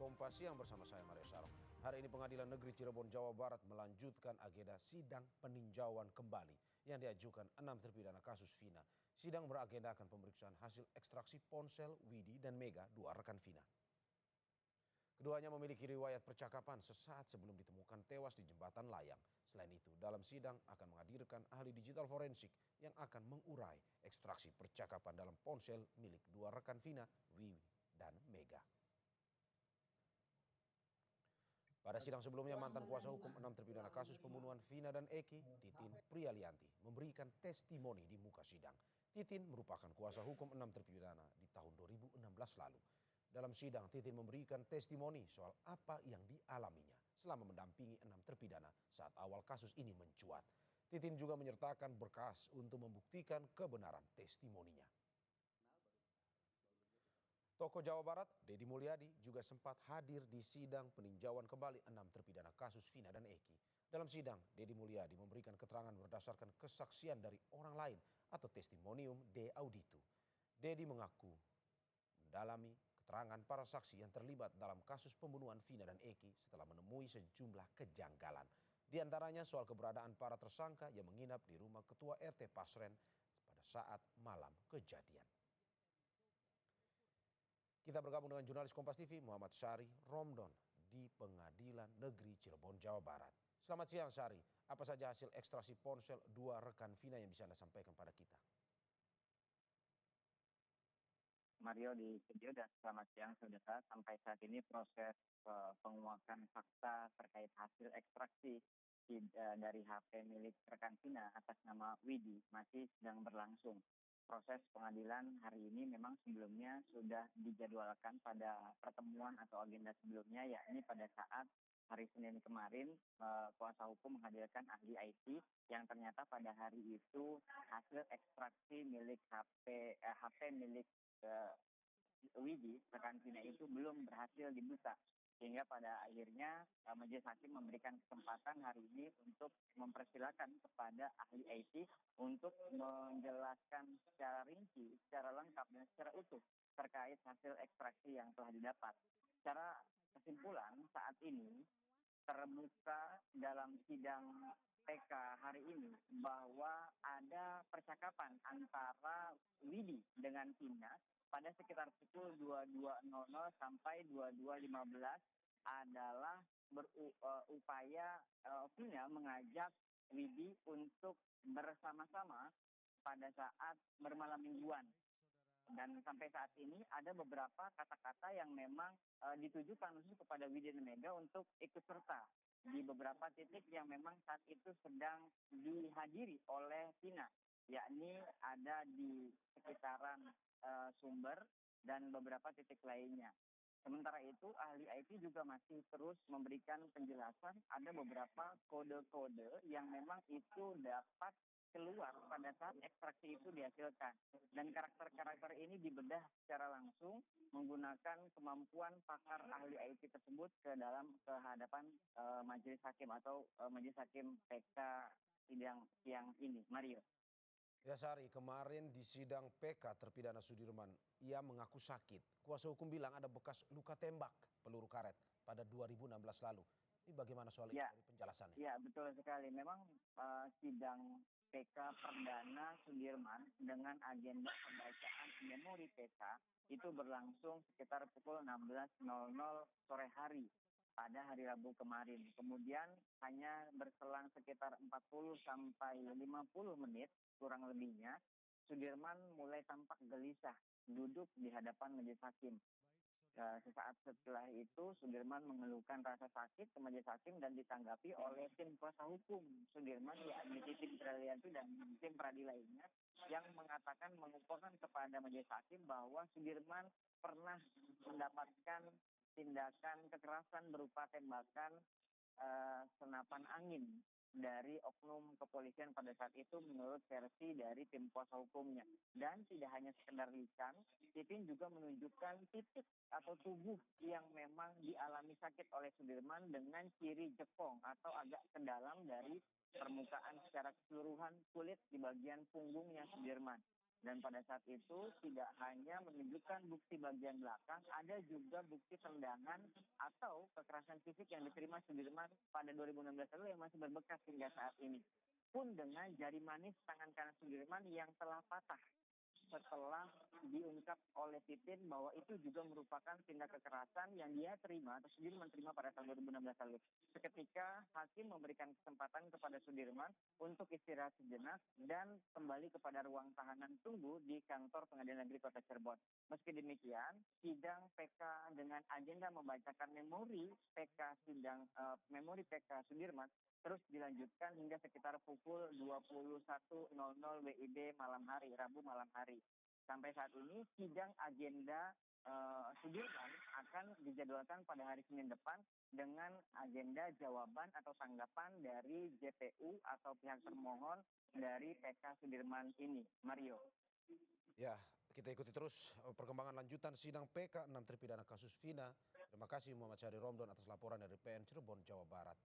Kompas Siang bersama saya Mario Sarong. Hari ini Pengadilan Negeri Cirebon, Jawa Barat melanjutkan agenda sidang peninjauan kembali yang diajukan 6 terpidana kasus Vina. Sidang beragendakan pemeriksaan hasil ekstraksi ponsel Widi dan Mega, dua rekan Vina. Keduanya memiliki riwayat percakapan sesaat sebelum ditemukan tewas di jembatan layang. Selain itu, dalam sidang akan menghadirkan ahli digital forensik yang akan mengurai ekstraksi percakapan dalam ponsel milik dua rekan Vina, Wiwi dan Mega. Pada sidang sebelumnya, mantan kuasa hukum 6 terpidana kasus pembunuhan Vina dan Eki, Titin Prialianti, memberikan testimoni di muka sidang. Titin merupakan kuasa hukum 6 terpidana di tahun 2016 lalu. Dalam sidang, Titin memberikan testimoni soal apa yang dialaminya selama mendampingi 6 terpidana saat awal kasus ini mencuat. Titin juga menyertakan berkas untuk membuktikan kebenaran testimoninya. Tokoh Jawa Barat, Deddy Mulyadi, juga sempat hadir di sidang peninjauan kembali 6 terpidana kasus Vina dan Eki. Dalam sidang, Deddy Mulyadi memberikan keterangan berdasarkan kesaksian dari orang lain atau testimonium de auditu. Deddy mengaku mendalami keterangan para saksi yang terlibat dalam kasus pembunuhan Vina dan Eki setelah menemui sejumlah kejanggalan. Di antaranya soal keberadaan para tersangka yang menginap di rumah Ketua RT Pasren pada saat malam kejadian. Kita bergabung dengan jurnalis Kompas TV Muhammad Syari Romdon di Pengadilan Negeri Cirebon, Jawa Barat. Selamat siang Syari, apa saja hasil ekstraksi ponsel dua rekan Vina yang bisa Anda sampaikan pada kita? Mario di studio dan selamat siang saudara. Sampai saat ini proses penguakan fakta terkait hasil ekstraksi dari HP milik rekan Vina atas nama Widi masih sedang berlangsung. Proses pengadilan hari ini memang sebelumnya sudah dijadwalkan pada pertemuan atau agenda sebelumnya, yakni pada saat hari Senin kemarin kuasa hukum menghadirkan ahli IT yang ternyata pada hari itu hasil ekstraksi milik HP milik Widi rekan Vina itu belum berhasil dibuka. Sehingga pada akhirnya majelis hakim memberikan kesempatan hari ini untuk mempersilahkan kepada ahli IT untuk menjelaskan secara rinci, secara lengkap dan secara utuh terkait hasil ekstraksi yang telah didapat. Secara kesimpulan saat ini terbuka dalam sidang PK hari ini bahwa ada percakapan antara Widi dengan Vina pada sekitar pukul 22.00 sampai 22.15 adalah berupaya Vina mengajak Widi untuk bersama-sama pada saat bermalam mingguan. Dan sampai saat ini ada beberapa kata-kata yang memang ditujukan khusus kepada Widi dan Mega untuk ikut serta di beberapa titik yang memang saat itu sedang dihadiri oleh Vina, yakni ada di sekitaran Sumber dan beberapa titik lainnya. Sementara itu ahli IT juga masih terus memberikan penjelasan ada beberapa kode-kode yang memang itu dapat keluar pada saat ekstraksi itu dihasilkan. Dan karakter-karakter ini dibedah secara langsung menggunakan kemampuan pakar ahli IT tersebut ke hadapan majelis hakim atau majelis hakim PK yang ini. Mario. Ya Syari, kemarin di sidang PK terpidana Sudirman, ia mengaku sakit. Kuasa hukum bilang ada bekas luka tembak peluru karet pada 2016 lalu. Ini bagaimana soal ini dari penjelasannya? Ya, betul sekali. Memang sidang PK perdana Sudirman dengan agenda pembacaan memori PK itu berlangsung sekitar pukul 16.00 sore hari pada hari Rabu kemarin. Kemudian hanya berselang sekitar 40 sampai 50 menit kurang lebihnya, Sudirman mulai tampak gelisah duduk di hadapan majelis hakim. Sesaat setelah itu Sudirman mengeluhkan rasa sakit ke majelis hakim dan ditanggapi oleh tim kuasa hukum Sudirman, yakni Titin Prialianti dan tim peradilan lainnya, yang mengatakan mengumpulkan kepada majelis hakim bahwa Sudirman pernah mendapatkan tindakan kekerasan berupa tembakan senapan angin dari oknum kepolisian pada saat itu menurut versi dari tim kuasa hukumnya. Dan tidak hanya sekedar lisan, Titin juga menunjukkan titik atau tubuh yang memang dialami sakit oleh Sudirman dengan ciri jepong atau agak ke dalam dari permukaan secara keseluruhan kulit di bagian punggungnya Sudirman. Dan pada saat itu tidak hanya menunjukkan bukti bagian belakang, ada juga bukti tendangan atau kekerasan fisik yang diterima Sudirman pada 2016 lalu yang masih berbekas hingga saat ini. Pun dengan jari manis tangan kanan Sudirman yang telah patah setelah diungkap oleh Titin bahwa itu juga merupakan tindak kekerasan yang dia terima atau Sudirman terima pada tahun 2016 lalu. Seketika hakim memberikan kesempatan kepada Sudirman untuk istirahat sejenak dan kembali kepada ruang tahanan tunggu di kantor Pengadilan Negeri Kota Cirebon. Meski demikian, sidang PK dengan agenda membacakan memori PK Sudirman terus dilanjutkan hingga sekitar pukul 21.00 WIB malam hari, Rabu malam hari. Sampai saat ini sidang agenda Sudirman akan dijadwalkan pada hari Senin depan dengan agenda jawaban atau tanggapan dari JPU atau pihak termohon dari PK Sudirman ini. Mario. Ya, kita ikuti terus perkembangan lanjutan sidang PK 6 terpidana kasus Vina. Terima kasih Muhammad Syahri Romdon atas laporan dari PN Cirebon, Jawa Barat.